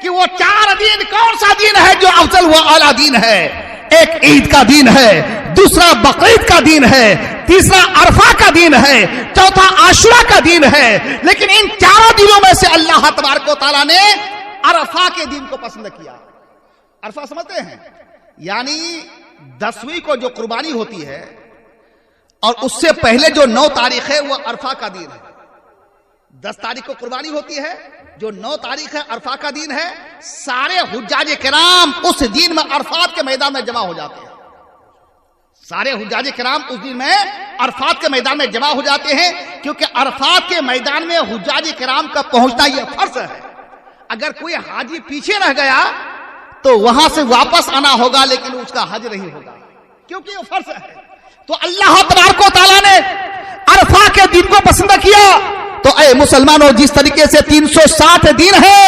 کہ وہ 4 دین کون سا دین ہے جو افضل و اعلیٰ دین ہے؟ ایک عید کا دین ہے، دوسرا بقرعید کا دین ہے، تیسرا عرفہ کا دین ہے، چوتھا عاشورہ کا دین ہے. لیکن ان 4 دنوں میں سے اللہ تبارک و تعالیٰ نے عرفہ کے دن کو پسند کیا. عرفہ سمجھتے ہیں؟ یعنی 10ویں کو جو قربانی ہوتی ہے اور اس سے پہلے جو 9 تاریخ ہے وہ عرفہ کا دن ہے. 10 تاریخ کو قربانی ہوتی ہے، جو 9 تاریخ ہے عرفہ کا دن ہے. سارے حجاج کرام اس دن میں عرفات کے میدان میں جمع ہو جاتے ہیں. سارے حجاج کرام اس دن میں عرفات کے میدان میں جمع ہو جاتے ہیں، کیونکہ عرفات کے میدان میں حجاج کرام کا پہنچنا یہ فرض ہے. اگر کوئی حاجی پیچھے رہ گیا تو وہاں سے واپس آنا ہوگا، لیکن اس کا حج نہیں ہوگا، کیونکہ یہ فرض ہے. تو اللہ تبارک و تعالیٰ نے عرفہ کے دن کو پسند کیا. تو اے مسلمانوں، جس طریقے سے 360 دن ہیں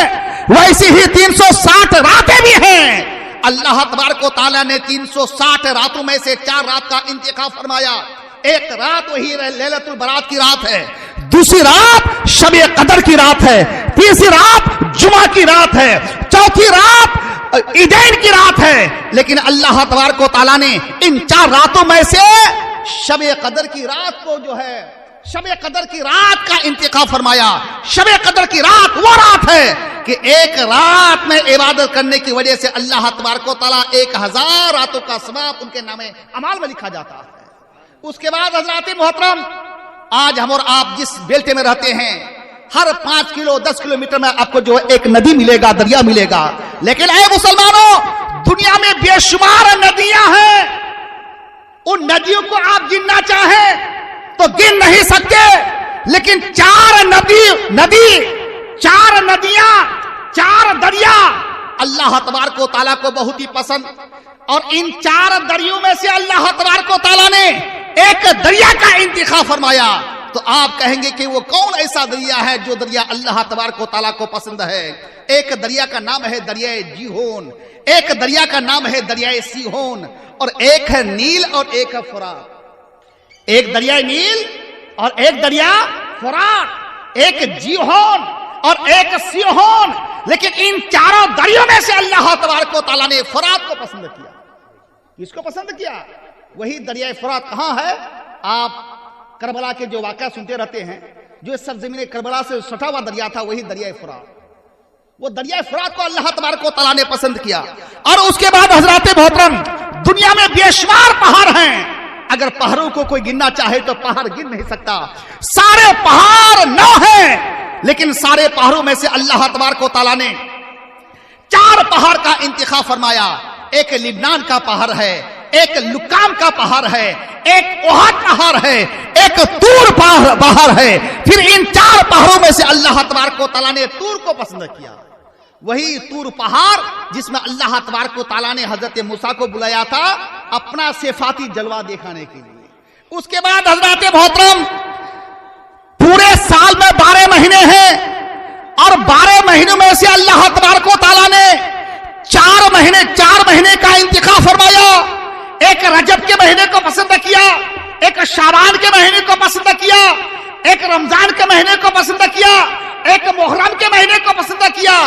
ویسی ہی 360 راتیں بھی ہیں. اللہ تبارک و تعالیٰ نے 360 راتوں میں سے 4 رات کا انتخاب فرمایا. ایک رات وہی لیلۃ البرات کی رات ہے، دوسری رات شب قدر کی رات ہے، تیسری رات جمعہ کی رات ہے، چوتھی رات عیدین کی رات ہے. لیکن اللہ تبارک و تعالیٰ نے ان 4 راتوں میں سے شب قدر کی رات کو جو ہے، شب قدر کی رات کا انتخاب فرمایا. شب قدر کی رات وہ رات ہے کہ ایک رات میں عبادت کرنے کی وجہ سے اللہ تبارک و تعالیٰ 1000 راتوں کا ثواب ان کے نام اعمال میں لکھا جاتا ہے. اس کے بعد حضرات محترم، آج ہم اور آپ جس بیلٹے میں رہتے ہیں، ہر 5 کلو 10 کلومیٹر میں آپ کو جو ایک ندی ملے گا، دریا ملے گا. لیکن اے مسلمانوں، دنیا میں بے شمار ندیاں ہیں. ان ندیوں کو آپ گننا چاہیں تو گن نہیں سکتے. لیکن 4 ندیاں 4 دریا اللہ تبارک و تعالیٰ کو بہت ہی پسند. اور ان 4 دریوں میں سے اللہ تبارک و تعالیٰ نے ایک دریا کا انتخاب فرمایا. تو آپ کہیں گے کہ وہ کون ایسا دریا ہے جو دریا اللہ تبارک و تعالیٰ کو پسند ہے؟ ایک دریا کا نام ہے دریائے جیہون، ایک دریا کا نام ہے دریائے سیہون، اور ایک ہے نیل اور ایک ہے فرات. ایک دریائے نیل اور ایک دریا فرات، ایک جیہون اور ایک سیہون. لیکن ان 4 دریوں میں سے اللہ تبارک و تعالیٰ نے فرات کو پسند کیا. کس کو پسند کیا؟ وہی دریائے فرات. کہاں ہے؟ آپ کربلا کے جو واقعہ سنتے رہتے ہیں، جو سرزمین کربلا سے سٹا ہوا دریا تھا، وہی دریائے فرات. وہ دریائے فرات کو اللہ تبارک و تعالیٰ نے پسند کیا. اور اس کے بعد حضرات محترم، دنیا میں بے شمار پہاڑ ہیں. اگر پہاڑوں کو کوئی گننا چاہے تو پہاڑ گن نہیں سکتا. سارے پہاڑ 9 ہیں، لیکن سارے پہاڑوں میں سے اللہ تبارک و تعالیٰ نے 4 پہاڑ کا انتخاب فرمایا. ایک لبنان کا پہاڑ ہے، ایک لکام کا پہاڑ ہے، ایک احد پہاڑ ہے، ایک طور پہاڑ ہے. پھر ان 4 پہاڑوں میں سے اللہ تبارک و تعالیٰ نے طور کو پسند کیا. وہی طور پہاڑ جس میں اللہ تبارک و تعالیٰ نے حضرت موسیٰ کو بلایا تھا اپنا صفاتی جلوہ دکھانے کے لیے. اس کے بعد حضرات محترم، پورے سال میں 12 مہینے ہیں، اور 12 مہینوں میں سے اللہ تبارک و تعالیٰ نے 4 مہینے کا انتخاب فرمایا. ایک رجب کے مہینے کو پسند کیا، ایک شعبان کے مہینے کو پسند کیا، ایک رمضان کے مہینے کو پسند کیا، ایک محرم کے مہینے کو پسند کیا.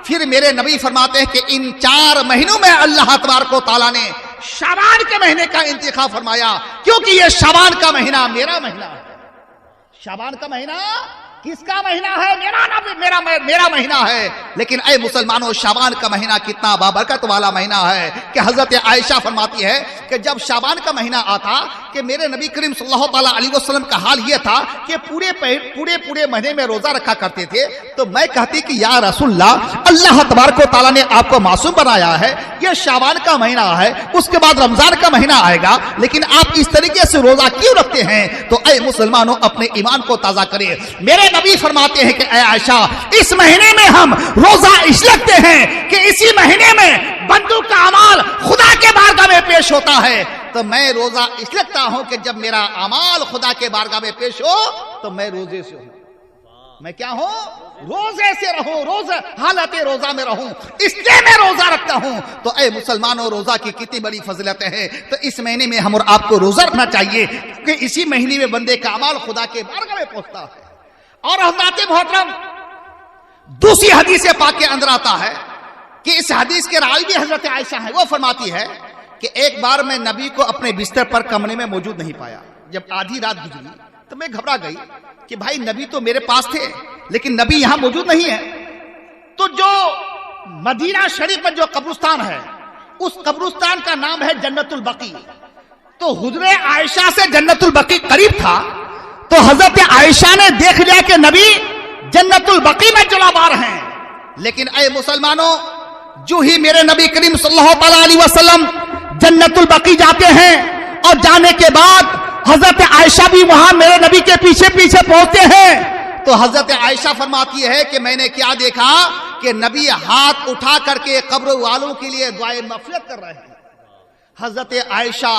پھر میرے نبی فرماتے ہیں کہ ان 4 مہینوں میں اللہ تبارک و تعالیٰ نے شعبان کے مہینے کا انتخاب فرمایا، کیونکہ یہ شعبان کا مہینہ میرا مہینہ ہے. شعبان کا مہینہ کس کا مہینہ ہے؟ میرا مہینہ ہے. لیکن اے مسلمانوں، شعبان کا مہینہ کتنا بابرکت والا مہینہ ہے کہ حضرت عائشہ فرماتی ہے کہ جب شعبان کا مہینہ آتا کہ میرے نبی کریم صلی اللہ تعالیٰ علیہ وسلم کا حال یہ تھا کہ پورے مہینے میں روزہ رکھا کرتے تھے. تو میں کہتی کہ یا رسول اللہ تبارک و تعالیٰ نے آپ کو معصوم بنایا ہے، یہ شعبان کا مہینہ ہے، اس کے بعد رمضان کا مہینہ آئے گا، لیکن آپ اس طریقے سے روزہ کیوں رکھتے ہیں؟ تو اے مسلمانوں، اپنے ایمان کو تازہ کریں. میرے نبی فرماتے ہیں کہ اے عائشہ، اس مہینے میں ہم روزہ اس رکھتے ہیں کہ اسی مہینے میں بندوں کا اعمال خدا کے بارگاہ میں پیش ہوتا ہے. تو میں روزہ اس رکھتا ہوں کہ جب میرا اعمال خدا کے بارگاہ میں پیش ہو تو میں روزے سے ہوں. میں کیا ہوں؟ روزے سے رہوں، حالت روزہ میں رہوں، اس لیے میں روزہ رکھتا ہوں. تو اے مسلمانوں، روزہ کی کتنی بڑی فضیلت ہے. تو اس مہینے میں ہم اور آپ کو روزہ رکھنا چاہیے کہ اسی مہینے میں بندے کا اعمال خدا کے بارگاہ میں پہنچتا ہے. اور حضرات محترم، دوسری حدیث پاک کے اندر آتا ہے کہ اس حدیث کے راوی بھی حضرت عائشہ ہیں. وہ فرماتی ہے کہ ایک بار میں نبی کو اپنے بستر پر کمرے میں موجود نہیں پایا. جب آدھی رات گزری تو میں گھبرا گئی کہ بھائی نبی تو میرے پاس تھے لیکن نبی یہاں موجود نہیں ہے. تو جو مدینہ شریف میں جو قبرستان ہے اس قبرستان کا نام ہے جنت البقیع. تو حضرت عائشہ سے جنت البقیع قریب تھا. تو حضرت عائشہ نے دیکھ لیا کہ نبی جنت البقیع میں جلا بار ہیں. لیکن اے مسلمانوں، جو ہی میرے نبی کریم صلی اللہ تعالی علیہ وسلم جنت البقیع جاتے ہیں اور جانے کے بعد حضرت عائشہ بھی وہاں میرے نبی کے پیچھے پیچھے پہنچتے ہیں. تو حضرت عائشہ فرماتی ہے کہ میں نے کیا دیکھا کہ نبی ہاتھ اٹھا کر کے قبر والوں کے لیے دعائے مغفرت کر رہے ہیں. حضرت عائشہ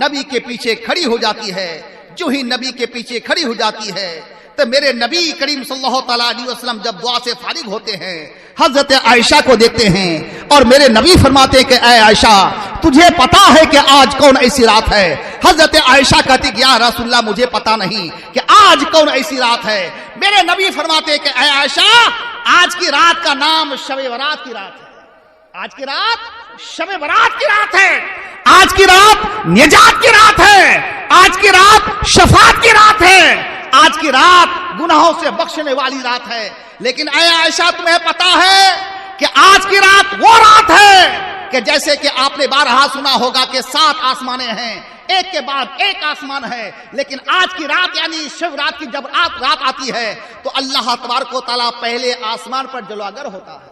نبی کے پیچھے کھڑی ہو جاتی ہے. جو ہی نبی کے پیچھے کھڑی ہو جاتی ہے تو میرے نبی کریم صلی اللہ تعالی علیہ وسلم جب دعا سے فارغ ہوتے ہیں حضرت عائشہ کو دیکھتے ہیں اور میرے نبی فرماتے ہیں کہ اے عائشہ تجھے پتا ہے کہ آج کون ایسی رات ہے؟ حضرت عائشہ کہتی کہ یا رسول اللہ مجھے پتا نہیں کہ آج کون ایسی رات ہے. میرے نبی فرماتے ہیں کہ اے عائشہ آج کی رات کا نام شب برات کی رات ہے. آج کی رات شب برات کی رات ہے. آج کی رات نجات کی رات ہے. آج کی رات شفاعت کی رات ہے. آج کی رات گناہوں سے بخشنے والی رات ہے. لیکن اے عائشہ تمہیں پتا ہے کہ آج کی رات وہ رات ہے کہ جیسے کہ آپ نے بارہا سنا ہوگا کہ 7 آسمانیں ہیں، ایک کے بعد ایک آسمان ہے. لیکن آج کی رات یعنی شب رات کی جب رات آتی ہے تو اللہ تبارک و تعالیٰ پہلے آسمان پر جلوگر ہوتا ہے.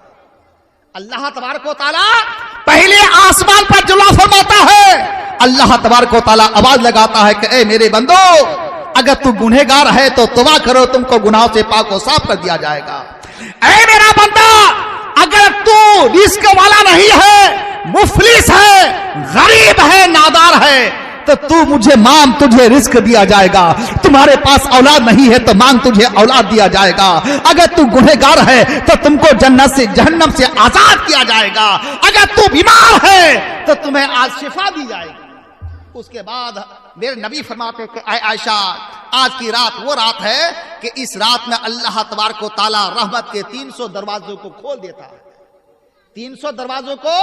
اللہ تبارک و تعالیٰ پہلے آسمان پر جلوہ فرماتا ہے. اللہ تبارک و تعالیٰ آواز لگاتا ہے کہ اے میرے بندو اگر تو گنہگار ہے تو توبہ کرو، تم کو گناہوں سے پاک و صاف کر دیا جائے گا. اے میرا بندہ اگر تو رزق والا نہیں ہے، مفلس ہے، غریب ہے، نادار ہے تو تو مجھے مانگ، تجھے رزق دیا جائے گا. تمہارے پاس اولاد نہیں ہے تو مانگ، تجھے اولاد دیا جائے گا. اگر تو گنہگار ہے تو تم کو جنت سے جہنم سے آزاد کیا جائے گا. اگر تو بیمار ہے تو تمہیں آج شفا دی جائے گی. اس کے بعد میرے نبی فرماتے کہ اے عائشہ آج کی رات وہ رات ہے کہ اس رات میں اللہ تبارک و تعالیٰ رحمت کے 300 دروازوں کو کھول دیتا ہے. 300 دروازوں کو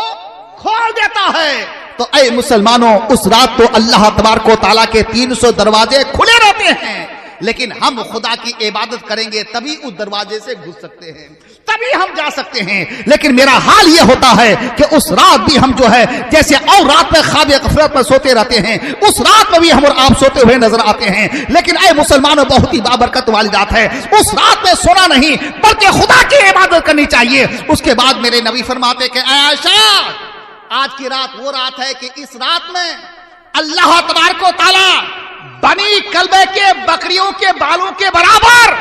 کھول دیتا ہے. تو اے مسلمانوں اس رات تو اللہ تبارک و تعالیٰ کے 300 دروازے کھلے رہتے ہیں. لیکن ہم خدا کی عبادت کریں گے تبھی اس دروازے سے گھس سکتے ہیں، تبھی ہم جا سکتے ہیں. لیکن میرا حال یہ ہوتا ہے کہ اس رات بھی ہم جو ہے جیسے اور رات میں خواب غفلت میں سوتے رہتے ہیں، اس رات میں بھی ہم اور آپ سوتے ہوئے نظر آتے ہیں. لیکن اے مسلمانوں بہت ہی بابرکت والی رات ہے. اس رات میں سونا نہیں بلکہ خدا کی عبادت کرنی چاہیے. اس کے بعد میرے نبی فرماتے کہ اے عائشہ آج کی رات وہ رات ہے کہ اس رات میں اللہ تبارک و تعالیٰ بنی کلبے کے بکریوں کے بالوں کے برابر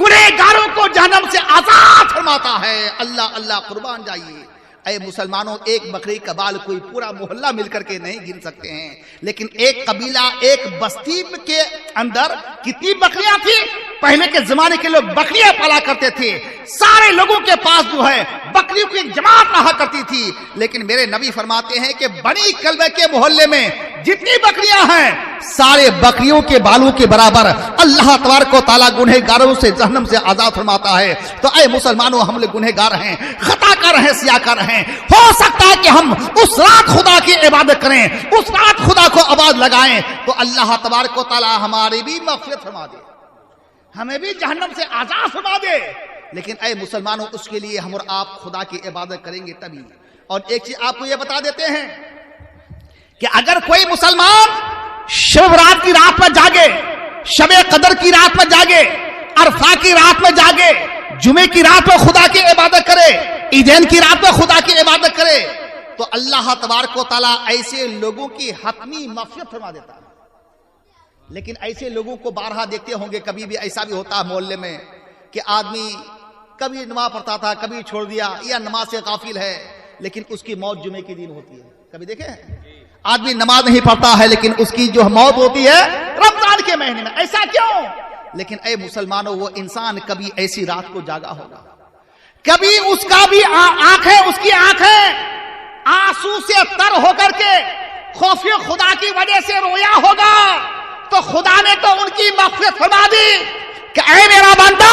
گنہگاروں کو جہنم سے آزاد فرماتا ہے. اللہ اللہ قربان جائیے. اے مسلمانوں ایک بکری کا بال کوئی پورا محلہ مل کر کے نہیں گن سکتے ہیں. لیکن ایک قبیلہ ایک بستی کے اندر کتنی بکریاں تھیں؟ پہلے کے زمانے کے لوگ بکریاں پالا کرتے تھے. سارے لوگوں کے پاس جو ہے بکریوں کی ایک جماعت رہا کرتی تھی. لیکن میرے نبی فرماتے ہیں کہ بنی کلبے کے محلے میں جتنی بکریاں ہیں سارے بکریوں کے بالوں کے برابر اللہ تبارک و تعالیٰ گنہگاروں سے جہنم سے آزاد فرماتا ہے. تو اے مسلمانوں ہم لوگ گنہگار ہیں، خطا کر ہیں، سیاہ کر ہیں. ہو سکتا ہے کہ ہم اس رات خدا کی عبادت کریں، اس رات خدا کو آواز لگائیں تو اللہ تبارک و تعالیٰ ہماری بھی مغفرت فرما دے، ہمیں بھی جہنم سے آزاد فرما دے. لیکن اے مسلمانوں اس کے لیے ہم اور آپ خدا کی عبادت کریں گے تبھی. اور ایک چیز آپ کو یہ بتا دیتے ہیں کہ اگر کوئی مسلمان شب رات کی رات میں جاگے، شب قدر کی رات میں جاگے، عرفہ کی رات میں جاگے، جمعے کی رات میں خدا کی عبادت کرے، عیدین کی رات میں خدا کی عبادت کرے تو اللہ تبارک و تعالیٰ ایسے لوگوں کی حتمی مغفرت فرما دیتا ہے. لیکن ایسے لوگوں کو بارہا دیکھتے ہوں گے، کبھی بھی ایسا بھی ہوتا ہے محلے میں کہ آدمی کبھی نماز پڑھتا تھا کبھی چھوڑ دیا یا نماز سے غافل ہے لیکن اس کی موت جمعے کے دن ہوتی ہے. کبھی دیکھیں آدمی نماز نہیں پڑھتا ہے لیکن اس کی جو موت ہوتی ہے رمضان کے مہینے میں. ایسا کیوں؟ لیکن اے مسلمانوں وہ انسان کبھی ایسی رات کو جاگا ہوگا، کبھی اس کا بھی اس کی آنکھیں آنسو سے تر ہو کر کے خوف خدا کی وجہ سے رویا ہوگا تو خدا نے تو ان کی مغفرت فرما دی کہ اے میرا بندہ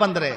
15,